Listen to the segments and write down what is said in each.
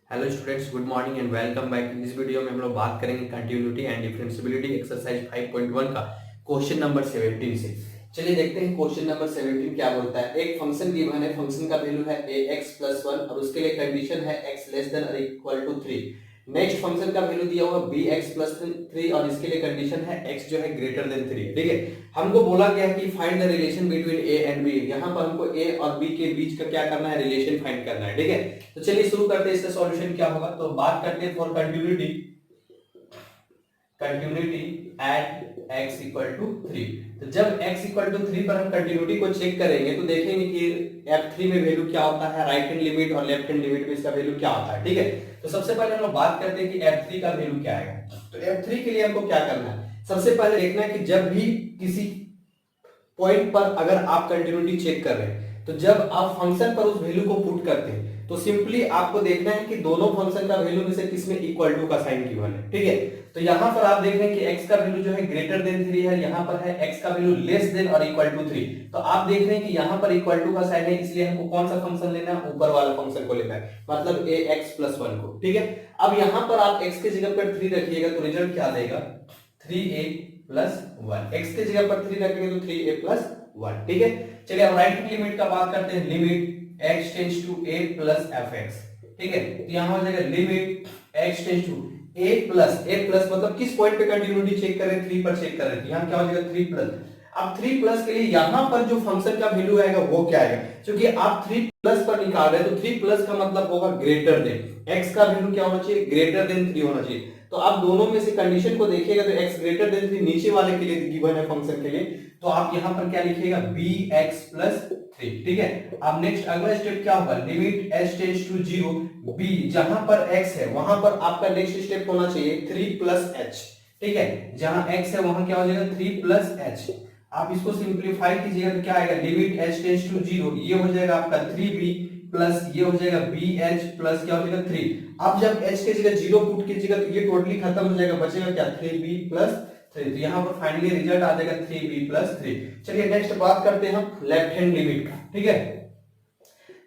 Hello students, good morning and welcome back. इस video में हम लोग बात करेंगे कंटिन्यूटी एंड डिफरेंशिएबिलिटी एक्सरसाइज 5.1 का क्वेश्चन नंबर 17 से। चलिए देखते हैं क्वेश्चन नंबर 17 क्या बोलता है। एक फंक्शन गिवन है, फंक्शन का वैल्यू है ax+1 और उसके लिए कंडीशन है x लेस देन और इक्वल टू 3। नेक्स्ट फंक्शन का वैल्यू दिया हुआ bx+3 और इसके लिए कंडीशन है x जो है ग्रेटर देन 3। ठीक है, हमको बोला गया है कि find the relation between a and b। यहाँ पर हमको a और b के बीच का क्या करना है, रिलेशन फाइंड करना है। ठीक है, तो चलिए शुरू करते हैं। इसका सॉल्यूशन क्या होगा, तो बात करते हैं for continuity at x equal to 3। तो जब x इक्वल टू 3 पर हम कंटिन्यूटी को चेक करेंगे तो देखेंगे कि f3 में वैल्यू क्या होता है, राइट हैंड लिमिट और लेफ्ट हैंड लिमिट में इसका वैल्यू क्या होता है। ठीक है, तो सबसे पहले हम लोग बात करते हैं कि f3 का वैल्यू क्या आएगा। तो f3 के लिए हमको क्या करना है, सबसे पहले देखना है कि जब भी किसी पॉइंट पर अगर आप कंटिन्यूटी चेक कर रहे हैं तो जब आप फंक्शन पर उस वैल्यू को पुट करते हैं तो सिंपली आपको देखना है कि दोनों फंक्शन का वैल्यू में से किसमें इक्वल टू का साइन गिवन है। ठीक है, तो यहां पर आप देख रहे हैं कि x का वैल्यू जो है ग्रेटर देन 3 है, यहां पर है x का वैल्यू लेस देन और इक्वल टू 3। तो आप देख रहे हैं कि यहां पर इक्वल टू का साइन है, इसलिए हमको कौन सा फंक्शन लेना है, ऊपर वाला फंक्शन को लेना है, मतलब ax+1 को। ठीक है, अब यहां पर आप x के जगह पर 3 रखिएगा तो रिजल्ट क्या देगा, 3a+1। x के जगह पर 3 रखेंगे तो 3a+1। ठीक है, चलिए अब राइट हैंड लिमिट का बात करते हैं। Limit x tends to a plus fx। ठीक है, तो यहां हो जाएगा limit x tends to a plus मतलब किस पॉइंट पे कंटिन्यूटी चेक कर रहे हैं, 3 पर चेक कर रहे हैं, यहां क्या हो जाएगा 3 प्लस। अब 3 प्लस के लिए यहां पर जो फंक्शन का वैल्यू आएगा वो क्या आएगा, क्योंकि आप 3 प्लस पर निकाल रहे हैं तो 3 प्लस का मतलब होगा ग्रेटर देन। x का वैल्यू क्या होना चाहिए, ग्रेटर देन 3 होना चाहिए। तो आप दोनों में से कंडीशन को देखिएगा तो x ग्रेटर देन 3 नीचे वाले के लिए गिवन है फंक्शन के लिए, तो आप यहां पर क्या लिखिएगा bx+3। ठीक है, अब नेक्स्ट अगला स्टेप क्या होगा, limit h tends to 0 b, जहां पर x है वहां पर आपका नेक्स्ट स्टेप होना चाहिए 3+h। ठीक है, जहां x है वहां क्या हो जाएगा 3+h। आप इसको सिंपलीफाई कीजिएगा तो क्या आएगा, लिमिट h टेंड्स टू 0, ये हो जाएगा आपका 3b प्लस ये हो जाएगा bh प्लस क्या हो जाएगा 3। अब जब h के जगह 0 पुट कीजिएगा तो ये टोटली खत्म हो जाएगा, बचेगा क्या 3b+3। तो यहां पर फाइनली रिजल्ट आ जाएगा 3b+3। चलिए नेक्स्ट बात करते हैं हम लेफ्ट हैंड लिमिट का। ठीक है,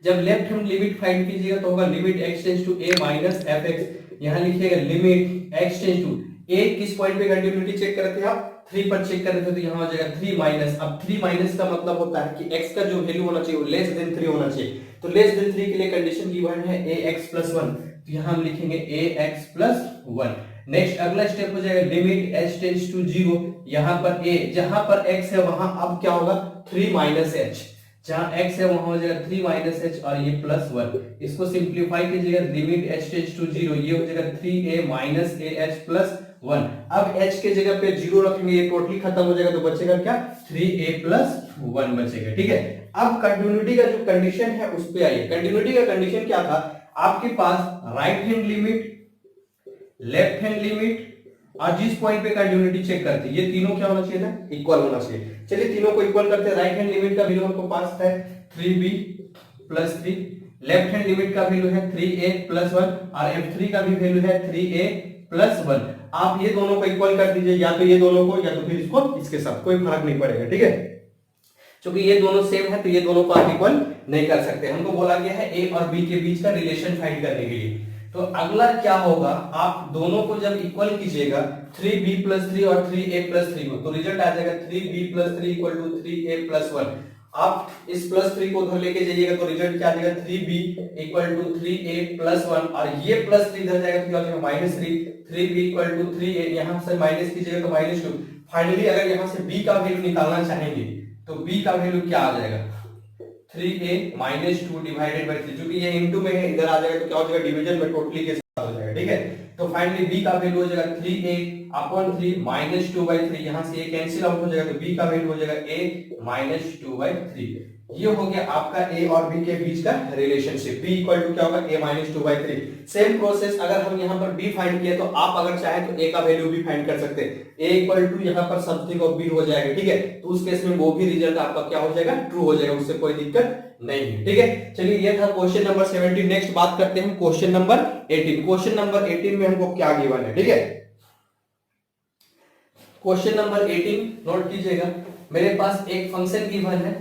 जब लेफ्ट हैंड लिमिट फाइंड कीजिएगा तो होगा limit x tends to a minus fx। यहां लिखिएगा limit x tends to a, किस पॉइंट पे कंटिन्यूटी चेक कर रहे थे आप, 3 पर चेक कर रहे थे, तो यहां हो जाएगा 3 माइनस। अब 3 माइनस का मतलब होता है कि x का जो वैल्यू होना चाहिए वो लेस देन 3 होना चाहिए। तो लेस देन 3 के लिए कंडीशन गिवन है ax+1, तो यहां हम लिखेंगे ax+1। नेक्स्ट अगला स्टेप हो जाएगा लिमिट h टेंड्स टू 0, यहां पर a, जहां पर x है वहां अब क्या होगा 3 माइनस h, जहां x है वहां हो जाएगा 3 माइनस h और ये +1। इसको सिंपलीफाई कीजिएगा, लिमिट h टेंड्स टू 0, ये हो जाएगा 3a माइनस ah+1। अब h के जगह पे 0 रखेंगे, ये टोटली खत्म हो जाएगा, तो बचेगा क्या 3a+1 बचेगा। ठीक है, अब कंटिन्यूटी का जो कंडीशन है उस पे आइए। कंटिन्यूटी का कंडीशन क्या था, आपके पास right hand limit, left hand limit और जिस पॉइंट पे कंटिन्यूटी चेक करते हैं ये तीनों क्या होना चाहिए ना, इक्वल होना चाहिए। चलिए तीनों को इक्वल करते हैं। राइट हैंड लिमिट का वैल्यू हमको पास है 3b+3, लेफ्ट हैंड लिमिट का वैल्यू है 3a+1 और f3 का भी वैल्यू है 3a+1। आप ये दोनों को इक्वल कर दीजिए, या तो ये दोनों को या तो फिर इसको इसके साथ, कोई फर्क नहीं पड़ेगा। ठीक है, क्योंकि ये दोनों सेम है तो ये दोनों को आप इक्वल नहीं कर सकते। हमको बोला गया है a और b के बीच का रिलेशन फाइंड करने के लिए। तो अगला क्या होगा, आप दोनों को जब इक्वल कीजिएगा 3b+3 और 3a+3 को, तो रिजल्ट आ जाएगा 3b+3 इक्वल टू 3a+1। आप इस +3 को उधर लेके जाइएगा तो रिजल्ट क्या आ जाएगा 3b इक्वल टू 3a+1 और ये +3 इधर जाएगा तो क्या हो जाएगा -3, 3b इक्वल टू 3a, यहां से माइनस कीजिएगा तो -2। फाइनली अगर यहां से b का वैल्यू निकालना चाहेंगे तो b का वैल्यू क्या आ जाएगा 3a-2 डिवाइडेड बाय 3, क्योंकि ये इनटू में है, इधर आ जाएगा तो क्या हो जाएगा डिवीजन में टोटली के साथ हो जाएगा। ठीक है, तो फाइनली b का वैल्यू हो जाएगा 3a/3 -2/3, यहां से ये कैंसिल आउट हो जाएगा तो b का वैल्यू हो जाएगा a -2/3। ये हो गया आपका a और b के बीच का रिलेशनशिप। b इक्वल टू क्या होगा a-2/3। सेम प्रोसेस अगर हम यहां पर b फाइंड किए तो आप अगर चाहे तो a का वैल्यू भी फाइंड कर सकते हैं। a इक्वल टू यहां पर समथिंग ऑफ b हो जाएगा। ठीक है, तो उस केस में वो भी रिजल्ट आपका क्या हो जाएगा, ट्रू हो जाएगा, उससे कोई दिक्कत नहीं है। ठीक है, चलिए ये था क्वेश्चन नंबर 17। नेक्स्ट बात करते हैं क्वेश्चन नंबर 18। क्वेश्चन नंबर 18 में हमको क्या गिवन है। ठीक है, क्वेश्चन नंबर 18 नोट कीजिएगा। मेरे पास एक फंक्शन गिवन है,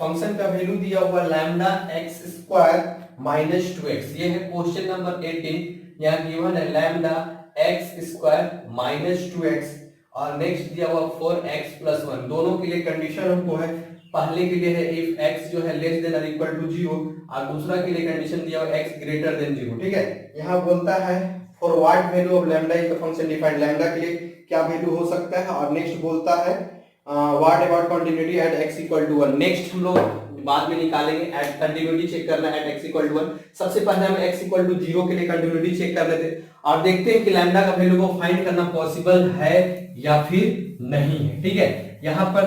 फंक्शन का वैल्यू दिया हुआ lambda x square minus 2x, ये है क्वेश्चन नंबर 18। यहाँ गिवन है lambda x square minus 2x और नेक्स्ट दिया हुआ 4x प्लस 1। दोनों के लिए कंडीशन हमको है, पहले के लिए है इफ x जो है लेस देन और इक्वल टू 0 और दूसरा के लिए कंडीशन दिया हुआ x ग्रेटर देन 0। ठीक है, यहाँ बोलता है for what value of lambda is the function defined, lambda के लिए क्या वैल्यू हो सकता है। और नेक्स्ट बोलता है what about continuity at x equal to 1। Next हम लोग बाद में निकालेंगे एट कंटिन्यूटी चेक करना है एट x इक्वल टू 1। सबसे पहले हम x इक्वल टू 0 के लिए कंटिन्यूटी चेक कर लेते हैं और देखते हैं कि लैम्डा का वैल्यू को फाइंड करना पॉसिबल है या फिर नहीं है। ठीक है, यहाँ पर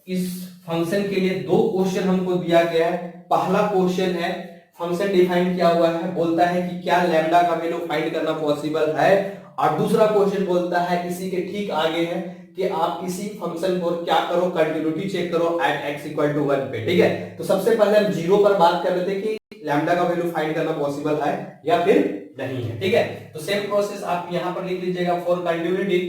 इस फंक्शन के लिए दो क्वेश्चन हमको दिया गया है। पहला क्वेश्चन है फंक्शन डिफाइन किया हुआ है, बोलता है कि क्या लैम्डा का वैल्यू फाइंड करना पॉसिबल है, और दूसरा क्वेश्चन बोलता है इसी के ठीक आगे है कि आप इसी फंक्शन को क्या करो, कंटिन्यूटी चेक करो एट x इक्वल टू 1 पे। ठीक है, तो सबसे पहले हम 0 पर बात कर लेते हैं कि लैम्डा का वैल्यू फाइंड करना पॉसिबल है या फिर नहीं है। ठीक है, तो सेम प्रोसेस आप यहां पर लिख लीजिएगा for continuity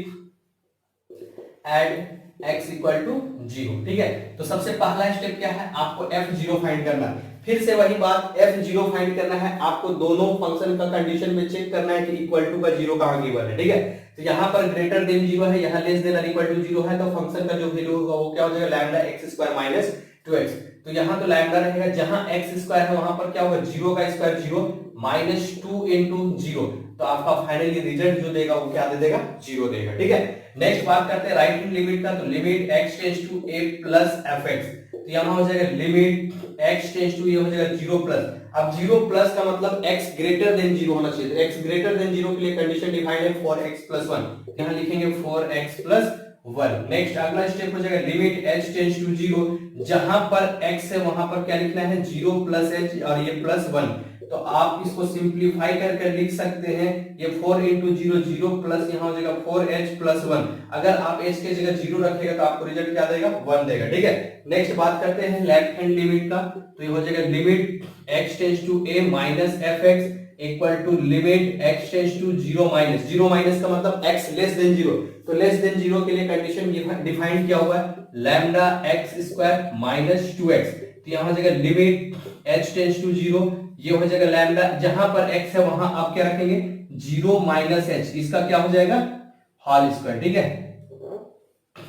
at x equal to 0। ठीक है, तो सबसे पहला स्टेप क्या है, आपको f0 फाइंड करना है। फिर से वही बात, f0 फाइंड करना है आपको, दोनों फंक्शन का कंडीशन में चेक करना है कि इक्वल टू का 0 कहां गिवन है। ठीक है, तो यहाँ पर ग्रेटर देन 0 है, यहाँ लेस देन और इक्वल टू 0 है, तो फंक्शन का जो वैल्यू होगा वो क्या हो जाएगा, lambda x square minus 2x। तो यहाँ तो लैम्डा रहेगा, जहां x स्क्वायर है वहां पर क्या होगा, 0 का स्क्वायर 0 माइनस 2 इंटू 0, तो आपका फाइनली रिजल्ट जो देगा वो क्या दे देगा, 0 देगा। ठीक है, नेक्स्ट बात करते हैं राइट हैंड लिमिट का। तो limit x tends to a plus fx, तो यहाँ हो जाएगा लिमिट x टेंड्स टू ये हो जाएगा 0 प्लस। अब 0 प्लस का मतलब x ग्रेटर देन 0 होना चाहिए, तो x ग्रेटर देन 0 के लिए कंडीशन डिफाइंड है 4x प्लस 1, यहाँ लिखेंगे 4x प्लस 1। नेक्स्ट अगला स्टेप हो जाएगा लिमिट h टेंड्स टू 0, जहां पर x है वहां पर क्या लिखना है, 0 प्लस h और ये प्लस 1, तो आप इसको सिंप्लीफाई करके लिख सकते हैं, ये 4 इंटू 0 0 प्लस यहाँ हो जाएगा 4h प्लस 1। अगर आप h के जगह 0 रखेगा तो आपको रिजल्ट क्या देगा, 1 देगा। ठीक है, नेक्स्ट बात करते हैं लेफ्ट हैंड लिमिट का। तो ये हो जाएगा limit x tends to a minus fx equal to limit x tends to 0 minus, 0 minus का मतलब x लेस देन 0, तो लेस देन 0 के लिए कंडीशन डिफाइंड किया हुआ है lambda x square minus 2x, तो यहाँ हो जाएगा लिमिट h टेंड्स टू 0, ये हो जाएगा लैम्डा, जहां पर x है वहां आप क्या रखेंगे, 0 माइनस h, इसका क्या हो जाएगा, होल स्क्वायर। ठीक है,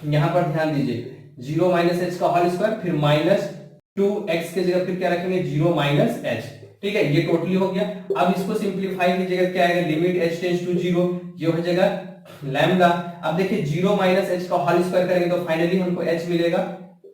यहां पर ध्यान दीजिए 0 माइनस h का होल स्क्वायर, फिर माइनस 2x के जगह फिर क्या रखेंगे, 0 माइनस h। ठीक है, ये टोटली हो गया। अब इसको सिंप्लीफाई कीजिएगा, क्या आएगा, लिमिट h टेंड्स टू 0, ये हो जाएगा लैम्डा। अब देखिए 0 माइनस h का होल स्क्वायर करेंगे तो फाइनली हमको h मिलेगा,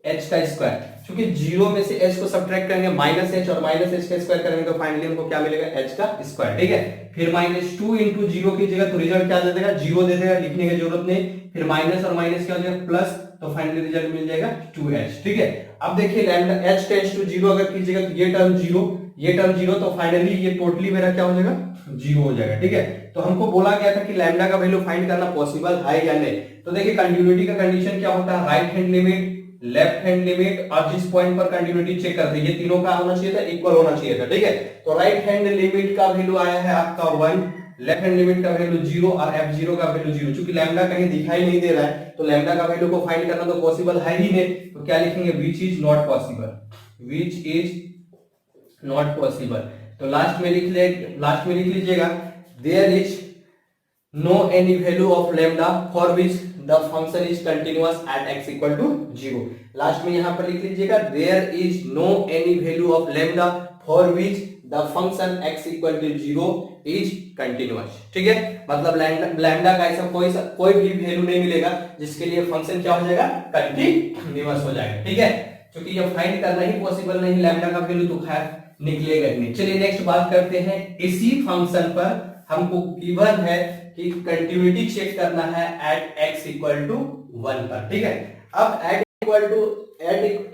h का स्क्वायर, क्योंकि 0 में से h को सब्ट्रैक्ट करेंगे माइनस h और माइनस h का स्क्वायर करेंगे तो फाइनली हमको क्या मिलेगा, h का स्क्वायर। ठीक है, फिर माइनस 2 इंटू 0 की जगह तो रिजल्ट क्या दे देगा, 0 दे देगा, लिखने की जरूरत नहीं, फिर माइनस और माइनस क्या हो जाएगा प्लस, तो फाइनली रिजल्ट मिल जाएगा 2h। ठीक है, अब देखिए लैम्डा h टेंड्स टू 0 अगर कीजिएगा तो ये टर्म 0, ये टर्म 0, तो फाइनली ये टोटली मेरा क्या हो जाएगा, 0 हो जाएगा। ठीक है, तो हमको बोला गया था कि लैम्डा का वैल्यू फाइंड करना पॉसिबल है या नहीं। तो देखिए कंटिन्यूटी का कंडीशन क्या होता है, right hand limit, left hand limit, और जिस पॉइंट पर कंटिन्यूटी चेक करते हैं ये तीनों का होना चाहिए था, इक्वल होना चाहिए था। ठीक है, तो राइट हैंड लिमिट का वैल्यू आया है आपका 1, लेफ्ट हैंड लिमिट का वैल्यू 0 और f0 का वैल्यू 0। चूंकि लैम्डा कहीं दिखाई नहीं दे रहा है तो लैम्डा का वैल्यू को फाइंड करना तो पॉसिबल है ही नहीं, तो क्या लिखेंगे, which is not possible, which is not possible. तो लास्ट में लिख लीजिएगा there is no any value of lambda for which the function is continuous at x equal to 0। Last में यहां पर लिख लीजिएगा there is no any value of lambda for which the function x equal to 0 is continuous. ठीक है, मतलब lambda का ऐसा कोई भी वैल्यू नहीं मिलेगा जिसके लिए फंक्शन क्या हो जाएगा, कंटीन्यूअस हो जाएगा। ठीक है, क्योंकि ये फाइंड करना ही पॉसिबल नहीं लैम्डा का वैल्यू, तो खैर निकलेगा ही नहीं। चलिए नेक्स्ट बात करते हैं, इसी फंक्शन पर हमको गिवन है कि कंटिन्यूटी चेक करना है एट x इक्वल टू 1 पर। ठीक है, अब एट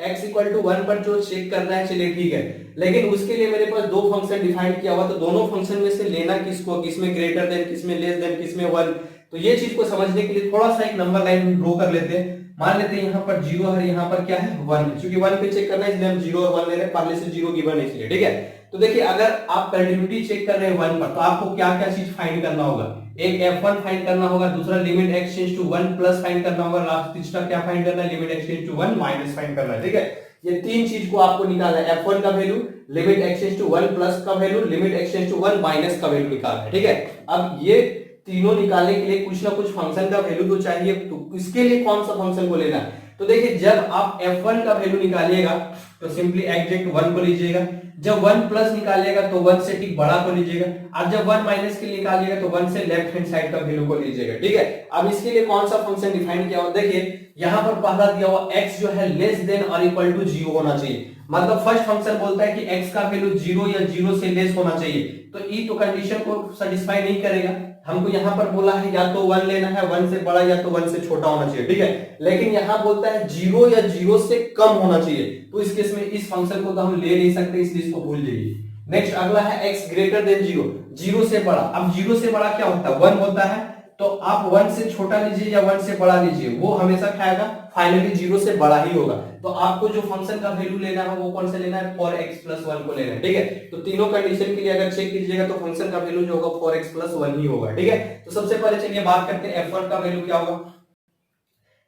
x इक्वल टू 1 पर जो चेक करना है, चलिए ठीक है, लेकिन उसके लिए मेरे पास दो फंक्शन डिफाइन किया हुआ, तो दोनों फंक्शन में से लेना किसको, किसमें ग्रेटर देन, किसमें लेस देन, किसमें 1। तो ये चीज को समझने के लिए थोड़ा सा एक नंबर लाइन ड्रॉ कर लेते हैं। मान लेते हैं यहाँ पर 0 है, यहाँ पर क्या है 1, क्योंकि 1 पे चेक करना है इसलिए हम 0 और 1 ले रहे हैं, पहले से 0 गिवन है इसलिए। ठीक है, तो देखिए अगर आप कंटिन्यूटी चेक कर रहे हैं 1 पर तो आपको क्या क्या चीज फाइंड करना होगा, एक f1 फाइंड करना होगा, दूसरा limit x tends to 1 plus find करना होगा, लास्ट तीसरा क्या फाइंड करना है, limit x tends to 1 minus find करना है। ठीक है, ये तीन चीज को आपको निकालना है, f1 का value, limit extends to 1 plus का value, limit extends to 1 minus का वैल्यू निकालना है, ठीक है। अब ये तीनों निकालने के लिए कुछ ना कुछ फंक्शन का वैल्यू तो चाहिए, तो इसके लिए कौन सा फंक्शन को लेना है? तो देखिए जब आप f1 का वैल्यू निकालिएगा तो सिंपली एग्जैक्ट 1 को लीजिएगा, जब 1 प्लस निकालिएगा तो 1 से ठीक बड़ा को लीजिएगा, और जब 1 माइनस के लिए निकालिएगा तो 1 से लेफ्ट हैंड साइड का वैल्यू को लीजिएगा, ठीक है। अब इसके लिए कौन सा फंक्शन डिफाइन किया हुआ, देखिए यहां पर पहला दिया हुआ x जो है लेस देन और इक्वल टू 0 होना चाहिए, मतलब फर्स्ट फंक्शन बोलता है कि x का वैल्यू 0 या 0 से लेस होना चाहिए, तो ई तो कंडीशन को सेटिस्फाई नहीं करेगा, हमको यहाँ पर बोला है या तो 1 लेना है, 1 से बड़ा या तो 1 से छोटा होना चाहिए, ठीक है। लेकिन यहाँ बोलता है 0 या 0 से कम होना चाहिए, तो इस केस में इस फंक्शन को तो हम ले नहीं सकते, इसलिए इसको भूल जाइए। नेक्स्ट अगला है x ग्रेटर देन 0, 0 से बड़ा। अब 0 से बड़ा क्या होता है? 1 होता है, तो आप 1 से छोटा लीजिए या 1 से बड़ा लीजिए, वो हमेशा खाएगा, फाइनली 0 से बड़ा ही होगा। तो आपको जो फंक्शन का वैल्यू लेना है वो कौन सा लेना है? 4x + 1 को लेना है, ठीक है। तो तीनों कंडीशन के लिए अगर चेक कीजिएगा तो फंक्शन का वैल्यू जो होगा 4x + 1 ही होगा, ठीक है। तो सबसे पहले चलिए बात करते हैं f1 का वैल्यू क्या होगा।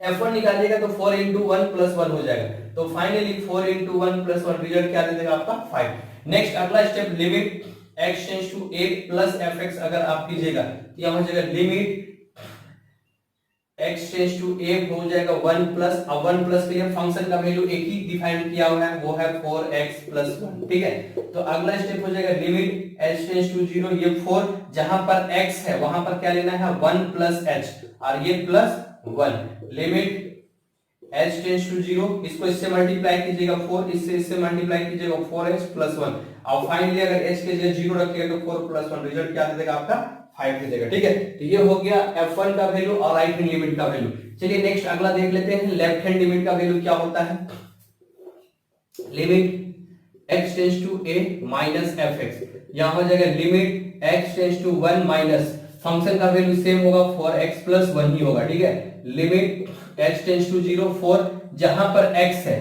f1 निकालिएगा तो 4 × 1 + 1 हो जाएगा, तो फाइनली 4 × 1 + 1 रिजल्ट क्या दे देगा आपका 5। नेक्स्ट अगला step limit x tends to a + fx अगर आप कीजिएगा तो यहां हो जाएगा limit x tends to a हो जाएगा 1 प्लस, अब 1 प्लस के लिए फंक्शन का वैल्यू एक ही डिफाइन किया हुआ है, वो है 4x + 1, ठीक है। तो अगला स्टेप हो जाएगा लिमिट h टेंड्स टू 0, ये 4 जहां पर x है वहां पर क्या लेना है 1 + h, और ये +1 लिमिट h टेंड्स टू 0, इसको इससे मल्टीप्लाई कीजिएगा 4, इससे मल्टीप्लाई कीजिएगा 4h + 1, और फाइनली अगर h के जगह 0 रखिएगा तो 4 + 1 रिजल्ट क्या दे देगा आपका 5 दे देगा, ठीक है। तो ये हो गया f1 का वैल्यू और राइट हैंड लिमिट का वैल्यू। चलिए नेक्स्ट अगला देख लेते हैं लेफ्ट हैंड लिमिट का वैल्यू क्या होता है। Limit x tends to a - fx, यहां हो जाएगा limit x tends to 1 minus, function का वैल्यू सेम होगा 4x + 1 ही होगा, ठीक है। लिमिट h टेंड्स टू 0, 4 जहां पर x है,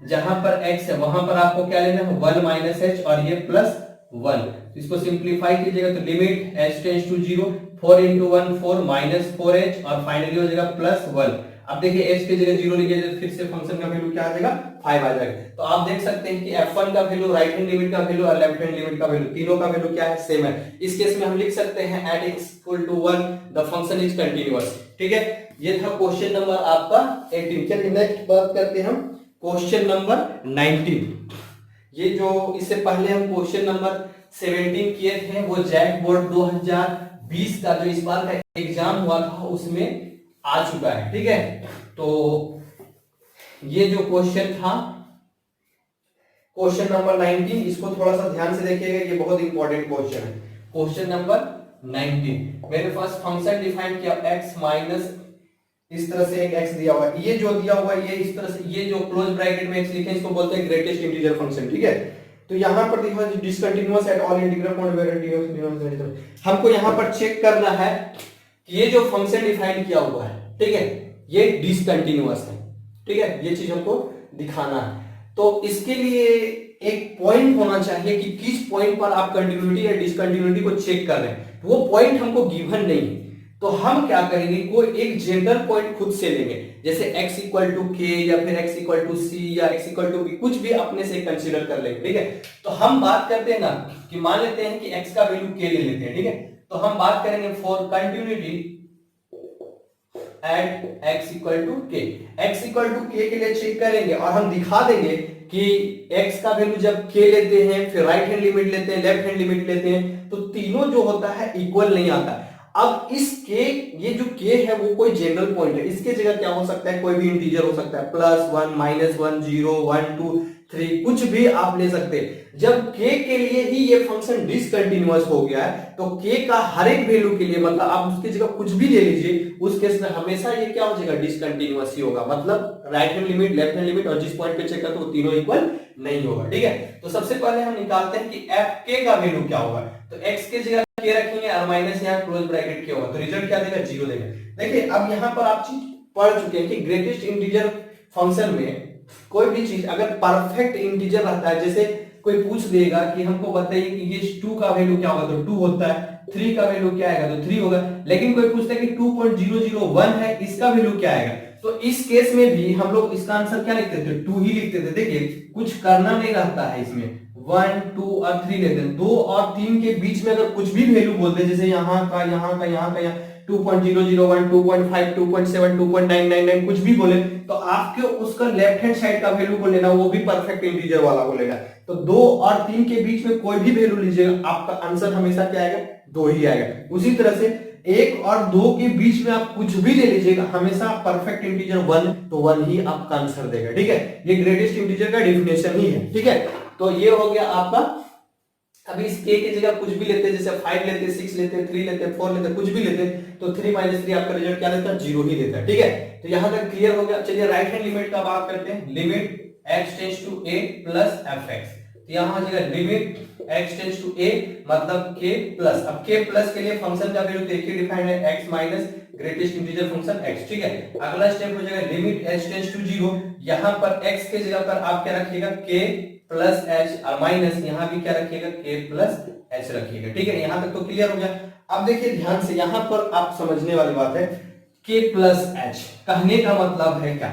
जहां पर x है वहां पर आपको क्या लेना है 1 - h, और ये +1, इसको सिंपलीफाई कीजिएगा तो limit h tends to 0, 4 × 1 4 - 4h, और फाइनली हो जाएगा +1। अब देखिए h की जगह 0 लीजिए तो फिर से फंक्शन का वैल्यू क्या आ जाएगा 5 आ जाएगा। तो आप देख सकते हैं कि f1 का वैल्यू, राइट हैंड लिमिट का वैल्यू और लेफ्ट हैंड लिमिट का वैल्यू, तीनों का वैल्यू क्या है सेम है। इस केस में हम लिख सकते हैं at x = 1 the function is continuous, ठीक है। ये था क्वेश्चन नंबर आपका 18। चलिए नेक्स्ट बात करते हैं हम क्वेश्चन नंबर 19। ये जो इससे पहले हम क्वेश्चन नंबर 17 किए थे वो जैक बोर्ड 2020 का जो इस बार का एग्जाम हुआ था उसमें आ चुका है, ठीक है। तो ये जो क्वेश्चन था क्वेश्चन नंबर 19, इसको थोड़ा सा ध्यान से देखिएगा, ये बहुत इंपॉर्टेंट क्वेश्चन है। क्वेश्चन नंबर 19 मेरे पास फंक्शन डिफाइन किया x माइनस, इस तरह से एक x दिया हुआ है, ये जो दिया हुआ है ये इस तरह से, ये जो क्लोज ब्रैकेट में x लिखे इसको बोलते हैं ग्रेटेस्ट इंटीजर फंक्शन, ठीक है। तो यहां पर देखो discontinuous at all integral point where, हमको यहां पर चेक करना है कि ये जो फंक्शन डिफाइन किया हुआ है, ठीक है, ये डिसकंटीन्यूअस है, ठीक है, ये चीज हमको दिखाना है। तो इसके लिए एक पॉइंट होना चाहिए कि किस पॉइंट पर आप कंटिन्यूटी या डिसकंटिन्यूटी को चेक कर रहे हैं, वो पॉइंट हमको गिवन नहीं है। तो हम क्या करेंगे, कोई एक जनरल पॉइंट खुद से लेंगे, जैसे x = k या फिर x = c या x = b, कुछ भी अपने से कंसीडर कर लेंगे, ठीक है। तो हम बात करते हैं ना कि मान लेते हैं कि x का वैल्यू k ले लेते हैं, ठीक है। तो हम बात करेंगे for continuity at x = k, x = k के लिए चेक करेंगे और हम दिखा देंगे कि x का वैल्यू जब k लेते हैं, फिर राइट हैंड लिमिट लेते हैं, लेफ्ट हैंड लिमिट लेते हैं, तो तीनों जो होता है इक्वल नहीं आता। अब इस k, ये जो k है वो कोई जनरल पॉइंट है, इसके जगह क्या हो सकता है, कोई भी इंटीजर हो सकता है, +1 -1 0 1 2 3, कुछ भी आप ले सकते हैं। जब k के लिए ही ये फंक्शन डिसकंटीन्यूअस हो गया है तो k का हर एक वैल्यू के लिए, मतलब आप उसकी जगह कुछ भी ले लीजिए, उस केस में हमेशा ये क्या हो जाएगा डिसकंटीन्यूअस ही होगा, मतलब right hand limit, left hand limit और जिस पॉइंट पे चेक करते हो तीनों इक्वल नहीं होगा, ठीक है। तो सबसे पहले हम निकालते हैं कि fk का वैल्यू क्या होगा। तो x के जगह k रखेंगे और माइनस यहाँ क्लोज ब्रैकेट k होगा, तो रिजल्ट क्या देगा 0 देगा। देखिए अब यहाँ पर आप चीज पढ़ चुके हैं कि ग्रेटेस्ट इंटीजर फंक्शन में कोई भी चीज अगर परफेक्ट इंटीजर रहता है, जैसे कोई पूछ देगा कि हमको बताइए कि ये 2 का वैल्यू क्या होगा, तो 2 होता है, 3 का वैल्यू क्या आएगा, तो 3 होगा। लेकिन कोई पूछता है कि 2.001 है, इसका वैल्यू क्या आएगा, तो इस केस में भी हम लोग इसका आंसर क्या लिखते थे, 2 ही लिखते थे। देखिए कुछ करना नहीं रहता है इसमें, 1 2 और 3 लेते हैं। 2 और 3 के बीच में अगर कुछ भी वैल्यू बोलते जैसे यहाँ का यहाँ का यहाँ का यहाँ 2.001 2.5 2.7 2.999 कुछ भी बोले तो आपके उसका लेफ्ट हैंड साइड का वैल्यू को लेना, वो भी परफेक्ट इंटीजर वाला को लेना। तो 2 और 3 के बीच में कोई भी वैल्यू लीजिएगा आपका आंसर हमेशा क्या आएगा, 2 ही आएगा। उसी तरह से 1 और 2 के बीच में आप कुछ भी ले लीजिएगा, हमेशा परफेक्ट इंटीजर 1 तो 1 ही आपका आंसर देगा। ठीक है, ये ग्रेटेस्ट इंटीजर का डेफिनेशन ही है। ठीक है, तो ये हो गया आपका। अभी इस k की जगह कुछ भी लेते हैं, जैसे 5 लेते हैं, 6 लेते हैं, 3 लेते हैं, 4 लेते हैं, कुछ भी लेते हैं, तो 3 - 3 आपका रिजल्ट क्या देता है, 0 ही देता है। ठीक है, तो यहां तक क्लियर हो गया। चलिए राइट हैंड लिमिट का बात करते हैं। Limit x tends to a plus fx, तो यहां हो जाएगा limit x tends to a मतलब k प्लस। अब k प्लस के लिए फंक्शन का वैल्यू देखिए डिफाइंड है x minus greatest integer function x। ठीक है, अगला स्टेप हो जाएगा लिमिट h टेंड्स टू 0, यहां पर x के जगह पर आप क्या रखिएगा, k प्लस h और माइनस यहां भी क्या रखिएगा, k प्लस h रखिएगा। ठीक है, यहां तक तो क्लियर हो गया। अब देखिए ध्यान से, यहां पर आप समझने वाली बात है, k प्लस h कहने का मतलब है क्या।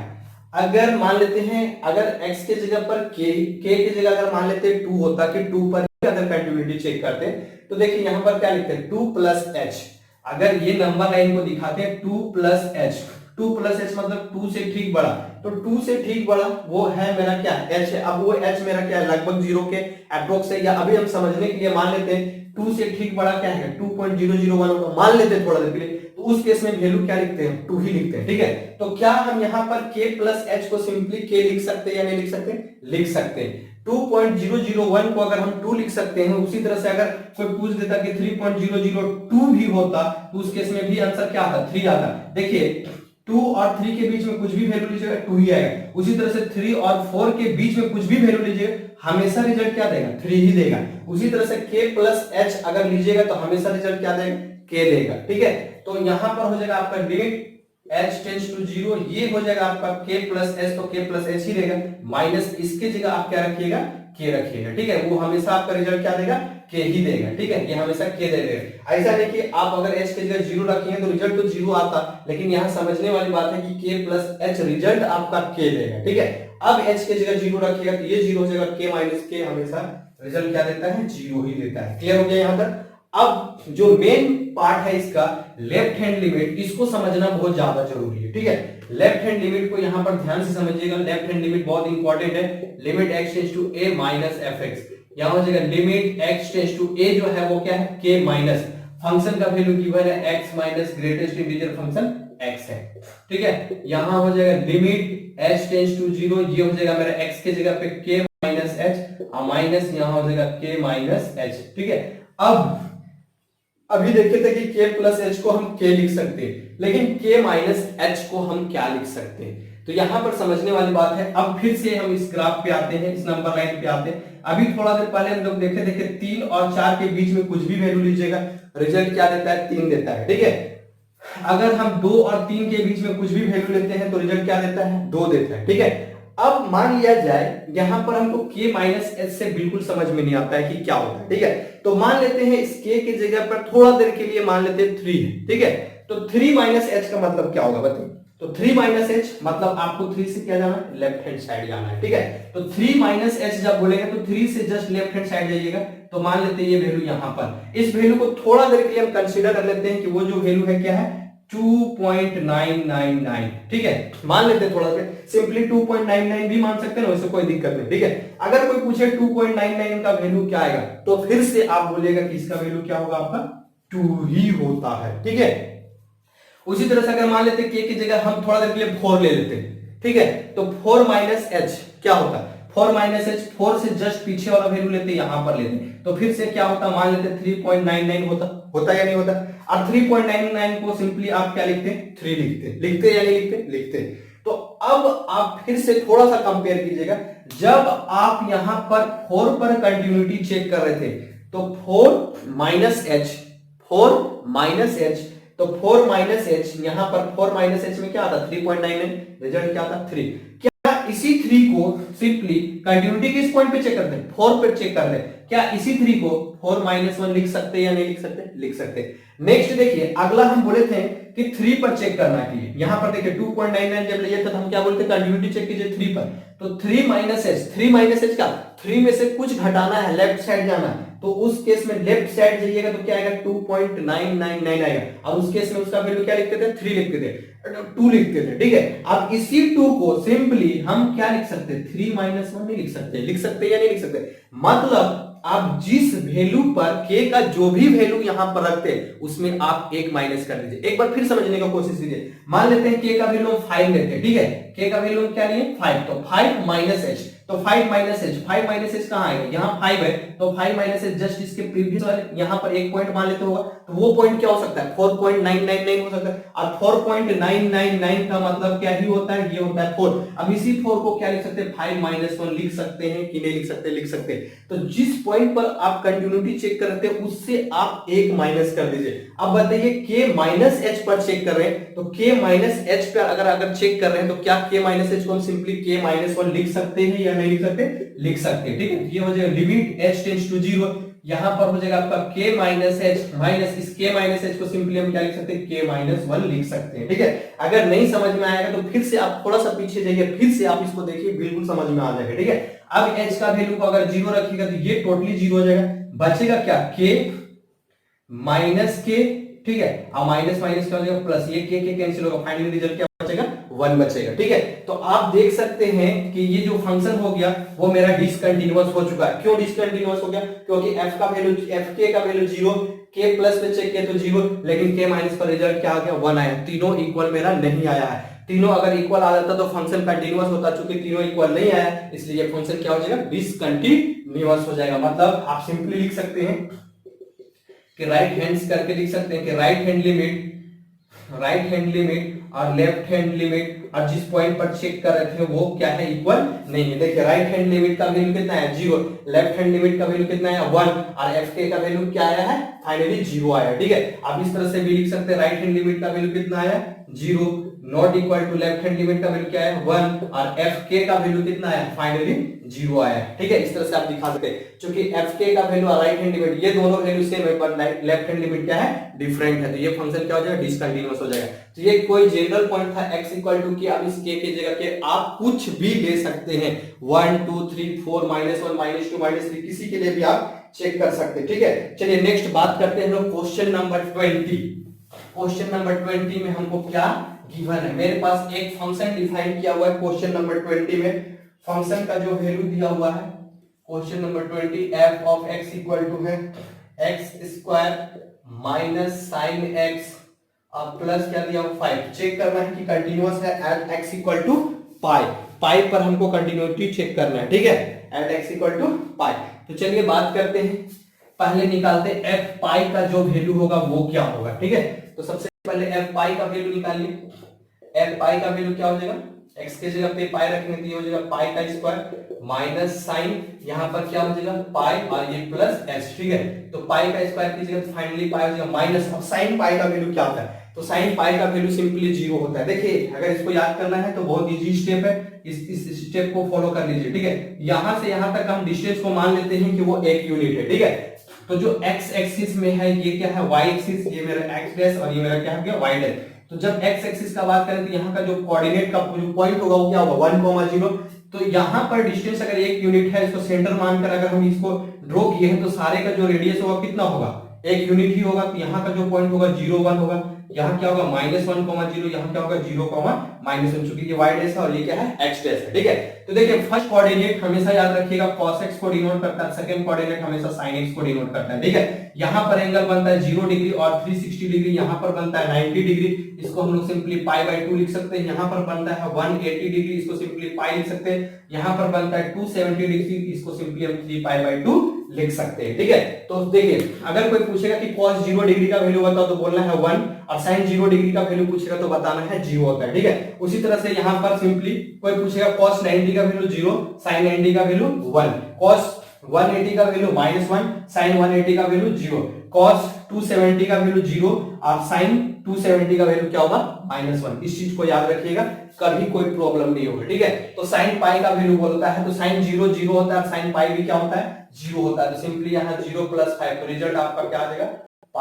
अगर मान लेते हैं, अगर x के जगह पर k की जगह अगर मान लेते हैं 2 होता, कि 2 पर ही अगर कंटिन्यूटी चेक करते तो देखिए यहां पर क्या लिखते हैं, 2 प्लस h। अगर ये नंबर लाइन को दिखाते हैं 2 प्लस h, 2 प्लस h मतलब 2 से ठीक बड़ा, तो 2 से ठीक बड़ा वो है मेरा क्या, h है। अब वो h मेरा क्या है, लगभग 0 के अप्रोक्स है, या अभी हम समझने के लिए मान लेते हैं 2 से ठीक बड़ा क्या है, 2.001 होगा, मान लेते हैं थोड़ा देर के लिए। तो उस केस में वैल्यू क्या लिखते हैं, 2 ही लिखते हैं। ठीक है, तो क्या हम यहाँ पर k प्लस h को सिंपली k लिख सकते हैं या नहीं लिख सकते, लिख सकते हैं। 2.001 को अगर हम 2 लिख सकते हैं, उसी तरह से अगर कोई पूछ देता कि 3.002 भी होता तो उस केस में भी आंसर क्या आता, 3 आता। देखिए 2 और 3 के बीच में कुछ भी वैल्यू लीजिएगा 2 ही आएगा। उसी तरह से 3 और 4 के बीच में कुछ भी वैल्यू लीजिएगा हमेशा रिजल्ट क्या देगा, 3 ही देगा। उसी तरह से k प्लस h अगर लीजिएगा तो हमेशा रिजल्ट क्या देगा, k देगा। ठीक है, तो यहां पर हो जाएगा आपका लिमिट h टेंड्स टू 0, ये हो जाएगा आपका k प्लस h, तो k प्लस h ही रहेगा, माइनस इसके जगह आप क्या रखिएगा, k रखिएगा। ठीक है, वो हमेशा आपका रिजल्ट क्या देगा, k ही देगा। ठीक है, ये हमेशा k देगा। ऐसा नहीं कि आप अगर h की जगह 0 रखेंगे तो रिजल्ट तो 0 आता, लेकिन यहाँ समझने वाली बात है कि k प्लस h रिजल्ट आपका k देगा। ठीक है, अब h की जगह 0 रखिएगा तो ये 0 हो जाएगा, k माइनस k हमेशा रिजल्ट क्या देता है, 0 ही देता है। क्लियर हो गया यहाँ तक। अब जो मेन पार्ट है इसका लेफ्ट हैंड लिमिट, इसको समझना बहुत ज्यादा जरूरी है। ठीक है, लेफ्ट हैंड लिमिट को यहां पर ध्यान से समझिएगा, लेफ्ट हैंड लिमिट बहुत इंपॉर्टेंट है। Limit x tends to a minus fx, यहां हो जाएगा limit x tends to a जो है वो क्या है, k माइनस फंक्शन का वैल्यू गिवन है x minus greatest integer function x है। ठीक है, यहां हो जाएगा लिमिट h टेंड्स टू 0, ये हो जाएगा मेरा x के जगह पे k माइनस h और माइनस यहां हो जाएगा k माइनस h। ठीक है, अब अभी देखे थे कि k प्लस h को हम k लिख सकते हैं, लेकिन k माइनस h को हम क्या लिख सकते हैं, तो यहां पर समझने वाली बात है। अब फिर से हम इस ग्राफ पे आते हैं, इस नंबर लाइन पे आते हैं। अभी थोड़ा देर पहले हम लोग देखे 3 और 4 के बीच में कुछ भी वैल्यू लीजिएगा रिजल्ट क्या देता है, 3 देता है। ठीक है, अगर हम 2 और 3 के बीच में कुछ भी वैल्यू लेते हैं तो रिजल्ट क्या देता है, 2 देता है। ठीक है, अब मान लिया जाए यहां पर हमको k माइनस h से बिल्कुल समझ में नहीं आता है कि क्या होता है। ठीक है, तो मान लेते हैं इस k की जगह पर थोड़ा देर के लिए मान लेते हैं 3 है। ठीक है, तो 3 माइनस h का मतलब क्या होगा बताइए, तो 3 माइनस h मतलब आपको 3 से क्या जाना है, लेफ्ट हैंड साइड जाना है। ठीक है, तो 3 माइनस h जब बोलेंगे तो 3 से जस्ट लेफ्ट हैंड साइड जाइएगा, तो मान लेते हैं ये वैल्यू यहां पर, इस वैल्यू को थोड़ा देर के लिए हम कंसीडर कर लेते हैं कि वो जो वैल्यू है क्या है, 2.999। ठीक है, मान लेते हैं थोड़ा सा, सिंपली 2.99 भी मान सकते हैं, वैसे कोई दिक्कत नहीं। ठीक है, अगर कोई पूछे 2.99 का वैल्यू क्या आएगा, तो फिर से आप बोलिएगा कि इसका वैल्यू क्या होगा, आपका 2 ही होता है। ठीक है, उसी तरह से अगर मान लेते k की जगह हम थोड़ा देर के लिए 4 ले लेते हैं। ठीक है, तो 4 माइनस h क्या होता है, 4 माइनस h, 4 से जस्ट पीछे वाला वैल्यू लेते हैं, यहां पर लेते हैं, तो फिर से क्या होता, मान लेते 3.99 होता या नहीं होता। और 3.99 को सिंपली आप क्या लिखते हैं, 3 लिखते या नहीं लिखते। तो अब आप फिर से थोड़ा सा कंपेयर कीजिएगा, जब आप यहां पर 4 पर कंटिन्यूटी चेक कर रहे थे तो 4 माइनस h, तो 4 माइनस h, यहां पर 4 माइनस h में क्या आता, 3.99, रिजल्ट क्या आता, 3। क्या इसी थ्री को सिंपली कंटिन्यूटी किस पॉइंट पे चेक करते हैं, 4 पे चेक करते हैं। क्या इसी थ्री को 4 माइनस 1 लिख सकते हैं या नहीं लिख सकते, लिख सकते। नेक्स्ट देखिए अगला हम बोले थे कि 3 पर चेक करना के लिए, यहां पर देखिए 2.99 जब लिए थे तो हम क्या बोलते हैं, कंटिन्यूटी चेक कीजिए 3 पर, तो 3 माइनस एच का 3 में से कुछ घटाना है, लेफ्ट साइड जाना है, तो उस केस में लेफ्ट साइड जाइएगा तो क्या आएगा 2.999 आएगा, और उस केस में उसका वैल्यू क्या लिखते थे, 3 लिखते थे, 2 लिखते थे, ठीक है। अब इसी 2 को सिंपली हम क्या लिख सकते हैं, 3 माइनस 1 नहीं लिख सकते, लिख सकते या नहीं लिख सकते, मतलब आप जिस वैल्यू पर k का जो भी वैल्यू यहां पर रखते हैं उसमें आप 1 माइनस कर दीजिए। एक बार फिर समझने का कोशिश कीजिए, मान लेते हैं k का वैल्यू हम 5 लेते हैं, ठीक है, k का वैल्यू क्या लिए 5, तो 5 माइनस h, तो 5 माइनस h कहां आएगा, यहां 5 है, तो 5 माइनस h जस्ट इसके प्रीवियस वाले यहां पर एक पॉइंट मान लेते होगा, तो वो पॉइंट क्या हो सकता है 4.999 हो सकता है, और 4.999 का मतलब क्या ही होता है, ये होता है 4। अब इसी 4 को क्या लिख सकते हैं, 5 माइनस 1 लिख सकते हैं कि नहीं लिख सकते, लिख सकते हैं। तो जिस पॉइंट पर आप कंटिन्यूटी चेक करते हैं उससे आप 1 माइनस कर दीजिए। अब बताइए k माइनस h पर चेक कर रहे हैं, तो k माइनस h पर अगर चेक कर रहे हैं तो क्या k माइनस h को हम सिंपली k माइनस 1 लिख सकते हैं या नहीं लिख सकते, लिख सकते हैं, ठीक है। ये हो जाएगा लिमिट h टेंड्स टू 0, यहां पर हो जाएगा आपका k माइनस h, माइनस इस k माइनस h को सिंपली हम क्या लिख सकते हैं, k माइनस 1 लिख सकते हैं, ठीक है। अगर नहीं समझ में आएगा तो फिर से आप थोड़ा सा पीछे जाइए, फिर से आप इसको देखिए, बिल्कुल समझ में आ जाएगा, ठीक है। अब h का वैल्यू को अगर 0 रखिएगा तो ये टोटली 0 हो जाएगा, बचेगा क्या k माइनस k, ठीक है, अब माइनस माइनस क्या हो जाएगा प्लस, ये k कैंसिल होगा, फाइनली रिजल्ट क्या बचेगा 1 बचेगा, ठीक है। तो आप देख सकते हैं कि ये जो फंक्शन हो गया वो मेरा डिसकंटीन्यूअस हो चुका है। क्यों डिसकंटीन्यूअस हो गया, क्योंकि f का वैल्यू fk का वैल्यू 0, k प्लस पे चेक किया तो 0, लेकिन k माइनस पर रिजल्ट क्या आ गया 1 आया, तीनों इक्वल मेरा नहीं आया है। तीनों अगर इक्वल आ जाता तो फंक्शन कंटीन्यूअस होता, चूंकि तीनों इक्वल नहीं आया इसलिए ये फंक्शन क्या हो जाएगा, डिसकंटीन्यूअस हो जाएगा। मतलब आप सिंपली लिख सकते हैं कि राइट हैंड्स करके लिख सकते हैं कि राइट हैंड लिमिट और लेफ्ट हैंड लिमिट और जिस पॉइंट पर चेक कर रहे थे वो क्या है, इक्वल नहीं है। देखिए राइट हैंड लिमिट का वैल्यू कितना है 0, लेफ्ट हैंड लिमिट का वैल्यू कितना है 1, और fk का वैल्यू क्या आया है, फाइनली 0 आया, ठीक है। आप इस तरह से भी लिख सकते हैं राइट हैंड लिमिट का वैल्यू कितना आया 0, not equal to left hand limit का वैल्यू क्या है 1, और fk का वैल्यू कितना है फाइनली 0 आया, ठीक है। इस तरह से आप दिखा सकते हैं, क्योंकि fk का वैल्यू और राइट हैंड लिमिट ये दोनों वैल्यू सेम है पर लेफ्ट हैंड लिमिट क्या है, डिफरेंट है, तो ये फंक्शन क्या हो जाएगा, डिसकंटीन्यूअस हो जाएगा। तो ये कोई जनरल पॉइंट था x इक्वल टू कि आप इस k की जगह के आप कुछ भी ले सकते हैं, 1 2 3 4 माइनस 1 माइनस 2 माइनस 3 किसी के लिए भी आप चेक कर सकते हैं, ठीक है। चलिए नेक्स्ट बात करते हैं हम लोग क्वेश्चन नंबर 20। क्वेश्चन नंबर 20 में हमको क्या गिवन है, मेरे पास एक फंक्शन डिफाइन किया हुआ है क्वेश्चन नंबर 20 में। फंक्शन का जो वैल्यू दिया हुआ है question number 20 f of x equal to है x square minus sine x और प्लस क्या दिया 5। चेक करना है कि कंटीन्यूअस है at x equal to pi, pi पर हमको कंटिन्यूटी चेक करना है, ठीक है, at x equal to pi. तो चलिए बात करते हैं, पहले निकालते हैं f पाई का जो वैल्यू होगा वो क्या होगा, ठीक है। तो सबसे पहले f पाई का वैल्यू निकालिए, f पाई का वैल्यू क्या हो जाएगा, x के जगह पे पाई रखने के लिए हो जाएगा पाई का स्क्वायर माइनस साइन, यहां पर क्या हो जाएगा पाई और ये प्लस s, ठीक है। तो पाई का स्क्वायर की जगह फाइनली पाई हो जाएगा माइनस, अब साइन पाई का वैल्यू क्या होता है, तो साइन पाई का वैल्यू सिंपली 0 होता है। देखिए अगर इसको याद करना है तो बहुत इजी स्टेप है, इस स्टेप को फॉलो कर लीजिए, ठीक है। यहां से यहां तक हम डिस्टेंस को मान लेते हैं कि वो 1 यूनिट है, ठीक है। तो जो x एक्सिस में है ये क्या है y एक्सिस, ये मेरा x डैश और ये मेरा क्या हो गया y डैश। तो जब x एक्सिस का बात करें तो यहाँ का जो कोऑर्डिनेट का जो पॉइंट होगा वो क्या होगा 1,0। तो यहाँ पर डिस्टेंस अगर 1 यूनिट है, इसको सेंटर मानकर अगर हम इसको ड्रॉ किए हैं तो सारे का जो रेडियस होगा कितना होगा 1 यूनिट ही होगा। तो यहाँ का जो पॉइंट होगा 0 1 होगा, यहाँ क्या होगा -1,0, यहाँ क्या होगा 0, -1, चूंकि ये y डैश है और ये क्या है x डैश है, ठीक है। तो देखिए फर्स्ट कोऑर्डिनेट हमेशा याद रखिएगा cos x को डिनोट करता है, सेकंड कोऑर्डिनेट हमेशा sin x को डिनोट करता है, ठीक है। यहाँ पर एंगल बनता है 0 डिग्री और 360 डिग्री, यहाँ पर बनता है 90 डिग्री, इसको हम लोग सिंपली π/2 लिख सकते हैं। यहाँ पर बनता है 180 डिग्री, इसको सिंपली पाई लिख सकते हैं। यहाँ पर बनता है 270 डिग्री, इसको सिंपली हम 3π/2 लिख सकते हैं, ठीक है। तो देखिए अगर कोई पूछेगा कि cos 0 डिग्री का वैल्यू बताओ तो बोलना है 1, और sin 0 डिग्री का वैल्यू पूछेगा तो बताना है 0 होता है, ठीक है। उसी तरह से यहाँ पर सिंपली कोई पूछेगा cos 90 का वैल्यू 0, sin 90 का वैल्यू 1, cos 180 का वैल्यू -1, sin 180 का वैल्यू 0। cos 270 का वैल्यू 0 और sin 270 का वैल्यू क्या होगा -1। इस चीज को याद रखिएगा, कभी कोई प्रॉब्लम नहीं होगी, ठीक है। तो sin पाई का वैल्यू बोलता है, तो sin 0 0 होता है, sin पाई भी क्या होता है 0 होता है। तो सिंपली यहाँ 0 + 5, तो रिजल्ट आपका क्या आ जाएगा π²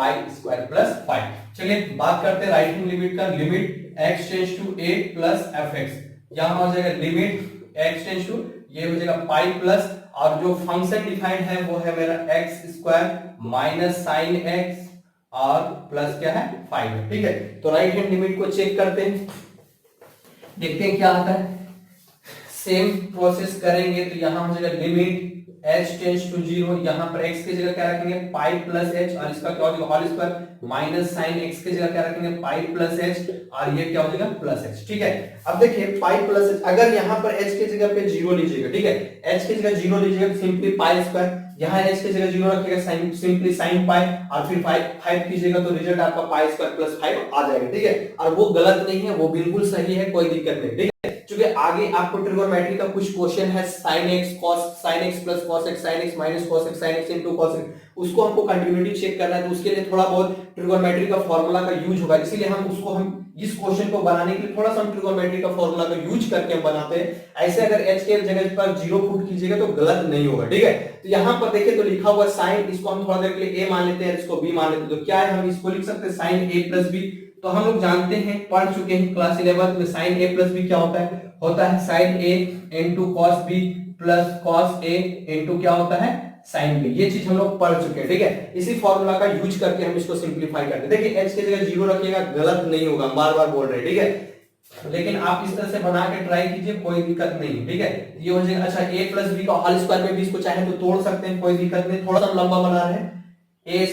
+ 5। चलिए बात करते हैं राइट हैंड लिमिट का। Limit x tends to a + fx, यहां हो जाएगा लिमिट x टेंड्स टू, ये हो जाएगा पाई प्लस, और जो फंक्शन डिफाइंड है वो है मेरा x² - sin x और प्लस क्या है 5, ठीक है। तो राइट हैंड लिमिट को चेक करते हैं, देखते हैं क्या आता है। सेम प्रोसेस करेंगे, तो यहां हो जाएगा लिमिट h टेंड्स टू 0, यहां पर x की जगह क्या रखेंगे पाई प्लस h, और इसका क्या हो जाएगा whole square minus sin x की जगह क्या रखेंगे पाई प्लस h, और ये क्या हो जाएगा प्लस h, ठीक है। अब देखिए पाई प्लस h, अगर यहां पर h की जगह पे 0 लीजिएगा, ठीक है, h की जगह 0 लीजिएगा तो सिंपली पाई स्क्वायर, यहां h की जगह 0 रखिएगा सिंपली sin पाई, और फिर 5 कीजिएगा तो रिजल्ट आपका पाई² + 5 आ जाएगा, ठीक है। और वो गलत नहीं है, वो बिल्कुल सही है, कोई दिक्कत नहीं, ठीक है। क्योंकि आगे आपको ट्रिगोनोमेट्री का कुछ क्वेश्चन है sin x + cos x, sin x - cos x, sin x * cos x, उसको हमको कंटिन्यूटी चेक करना है, तो उसके लिए थोड़ा बहुत ट्रिगोनोमेट्री का फार्मूला का यूज होगा, इसीलिए हम इस क्वेश्चन को बनाने के लिए थोड़ा सा ट्रिगोनोमेट्री का फार्मूला का यूज करके हम बनाते हैं। ऐसे अगर h के जगह पर 0 पुट कीजिएगा तो गलत नहीं होगा, ठीक है। तो यहाँ पर देखिए तो लिखा हुआ sin, इसको हम थोड़ा देर के लिए a मान लेते हैं, इसको b मान लेते हैं, तो क्या है हम इसको लिख सकते हैं sin a + b। तो हम लोग जानते हैं, पढ़ चुके हैं क्लास 11 में sin a + b क्या होता है sin a * cos b + cos a * क्या होता है sin b। ये चीज हम लोग पढ़ चुके हैं, ठीक है। इसी फॉर्मूला का यूज करके हम इसको सिंपलीफाई करते हैं। देखिए h की जगह 0 रखिएगा, गलत नहीं होगा, बार बार बोल रहे हैं, ठीक है। लेकिन आप इस तरह से बना के ट्राई कीजिए, कोई दिक्कत नहीं, ठीक है। ये हो जाएगा। अच्छा a + b का होल स्क्वायर में भी इसको चाहे तो तोड़ सकते हैं, कोई दिक्कत नहीं, थोड़ा सा लंबा बना रहे हैं। a²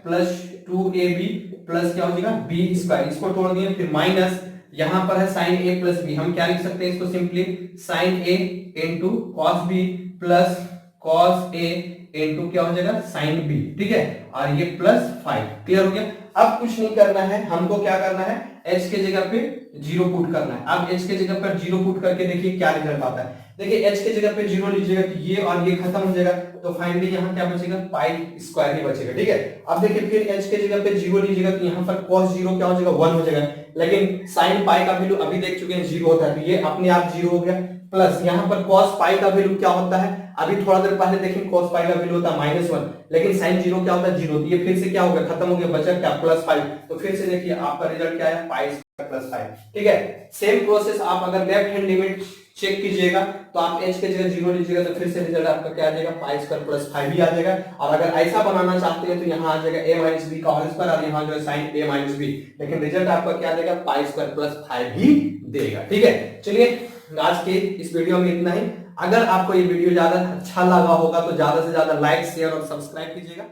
+ 2ab प्लस क्या हो जाएगा b², इसको तोड़ दिए, फिर माइनस, यहां पर है sin a + b, हम क्या लिख सकते हैं इसको simply sin a * cos b + cos a * क्या हो जाएगा sin b, ठीक है। और ये +5, क्लियर हो गया। अब कुछ नहीं करना है, हमको क्या करना है h के जगह पे 0 पुट करना है। अब h के जगह पर 0 पुट करके देखिए क्या रिजल्ट आता है। देखिए h के जगह पे 0 लीजिएगा तो ये और ये खत्म हो जाएगा, तो फाइनली यहाँ क्या बचेगा π² ही बचेगा, ठीक है। अब देखिए फिर h के जगह पे 0 लीजिएगा तो यहाँ पर cos 0 क्या हो जाएगा 1 हो जाएगा, लेकिन sin पाई का वैल्यू अभी देख चुके हैं 0 होता है, तो ये अपने आप 0 हो गया। प्लस यहाँ पर cos पाई का वैल्यू क्या होता है, अभी थोड़ा देर पहले देखें cos पाई का वैल्यू होता है -1, लेकिन sin 0 क्या होता है 0, तो ये फिर से क्या हो गया खत्म हो गया, बचा क्या +5। तो फिर से देखिए आपका रिजल्ट क्या है π² + 5, ठीक है। सेम प्रोसेस आप अगर लेफ्ट हैंड लिमिट चेक कीजिएगा तो आप h के जगह 0 लीजिएगा तो फिर से रिजल्ट आपका क्या आ जाएगा π² + 5 ही आ जाएगा। और अगर ऐसा बनाना चाहते हैं तो यहाँ आ जाएगा a - b का होल स्क्वायर, और यहाँ जो है sin a - b, लेकिन रिजल्ट आपका क्या देगा π² + 5 ही देगा, ठीक है। चलिए आज के इस वीडियो में इतना ही। अगर आपको ये वीडियो ज्यादा अच्छा लगा होगा तो ज्यादा से ज्यादा लाइक शेयर और सब्सक्राइब कीजिएगा।